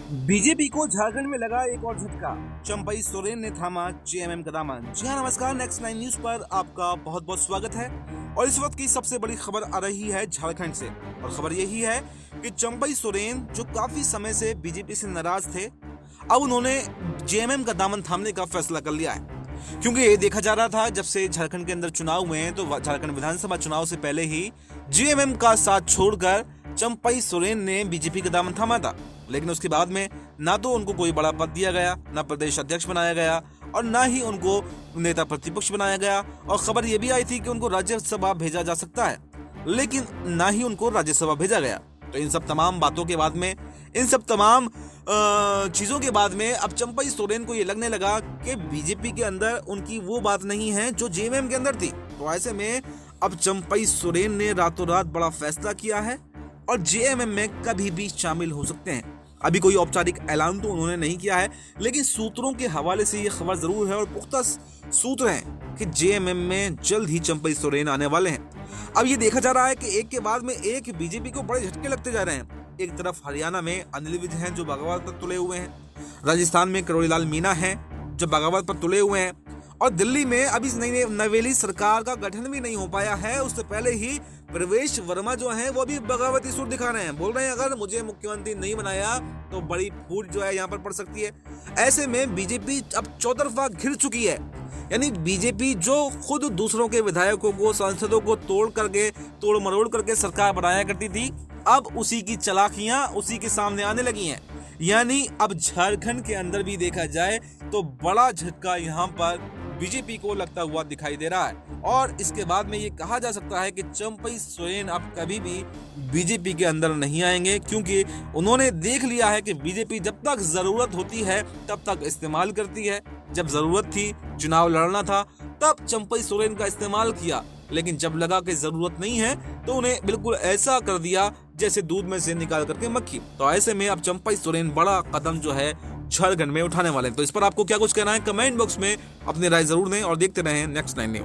BJP को झारखंड में लगा एक और झटका। चंपई सोरेन ने थामा जेएमएम का दामन। जी हाँ, नमस्कार। नेक्स्ट 9 न्यूज पर आपका बहुत बहुत स्वागत है। और इस वक्त की सबसे बड़ी खबर आ रही है झारखंड से, और खबर यही है कि चंपई सोरेन जो काफी समय से बीजेपी से नाराज थे, अब उन्होंने जेएमएम का दामन थामने का फैसला कर लिया है। क्योंकि ये देखा जा रहा था, जब से झारखंड के अंदर चुनाव हुए हैं तो झारखंड विधानसभा चुनाव से पहले ही जेएमएम का साथ छोड़कर चंपई सोरेन ने बीजेपी का दामन थामा था। लेकिन उसके बाद में ना तो उनको कोई बड़ा पद दिया गया, ना प्रदेश अध्यक्ष बनाया गया, और ना ही उनको नेता प्रतिपक्ष बनाया गया। और खबर यह भी आई थी कि उनको राज्यसभा भेजा जा सकता है, लेकिन ना ही उनको राज्यसभा भेजा गया। तो इन सब तमाम बातों के बाद में, इन सब तमाम चीजों के बाद में अब चंपई सोरेन को ये लगने लगा कि बीजेपी के अंदर उनकी वो बात नहीं है जो जेएमएम के अंदर थी। तो ऐसे में अब चंपई सोरेन ने रातों रात बड़ा फैसला किया है और जेएमएम में कभी भी शामिल हो सकते हैं। अभी कोई औपचारिक ऐलान तो उन्होंने नहीं किया है, लेकिन सूत्रों के हवाले से ये खबर जरूर है और पुख्ता सूत्र हैं कि जेएमएम में जल्द ही चंपई सोरेन आने वाले हैं। अब ये देखा जा रहा है कि एक के बाद में एक बीजेपी को बड़े झटके लगते जा रहे हैं। एक तरफ हरियाणा में अनिल विज हैं जो बगावत पर तुले हुए हैं, राजस्थान में करोड़ीलाल मीणा हैं जो बगावत पर तुले हुए हैं, और दिल्ली में अभी नवेली सरकार का गठन भी नहीं हो पाया है। उससे पहले ही प्रवेश वर्मा जो हैं वो भी बगावती सुर दिखा रहे हैं, बोल रहे हैं अगर मुझे मुख्यमंत्री नहीं बनाया तो बड़ी फूट जो है यहाँ पर पड़ सकती है। ऐसे में बीजेपी अब चौतरफा घिर चुकी है। यानी बीजेपी जो खुद दूसरों के विधायकों को, सांसदों को तोड़ मरोड़ करके सरकार बनाया करती थी, अब उसी की चालाकियां उसी के सामने आने लगी हैं। यानी अब झारखंड के अंदर भी देखा जाए तो बड़ा झटका यहाँ पर बीजेपी को लगता हुआ दिखाई दे रहा है। और इसके बाद में ये कहा जा सकता है कि चंपई सोरेन अब कभी भी बीजेपी के अंदर नहीं आएंगे, क्योंकि उन्होंने देख लिया है कि बीजेपी जब तक जरूरत होती है तब तक इस्तेमाल करती है। जब जरूरत थी, चुनाव लड़ना था, तब चंपई सोरेन का इस्तेमाल किया, लेकिन जब लगा कि जरूरत नहीं है तो उन्हें बिल्कुल ऐसा कर दिया जैसे दूध में से निकाल करके मक्खी। तो ऐसे में अब चंपई सोरेन बड़ा कदम जो है झारखंड में उठाने वाले हैं। तो इस पर आपको क्या कुछ कहना है, कमेंट बॉक्स में अपनी राय जरूर दें और देखते रहें नेक्स्ट 9 न्यूज।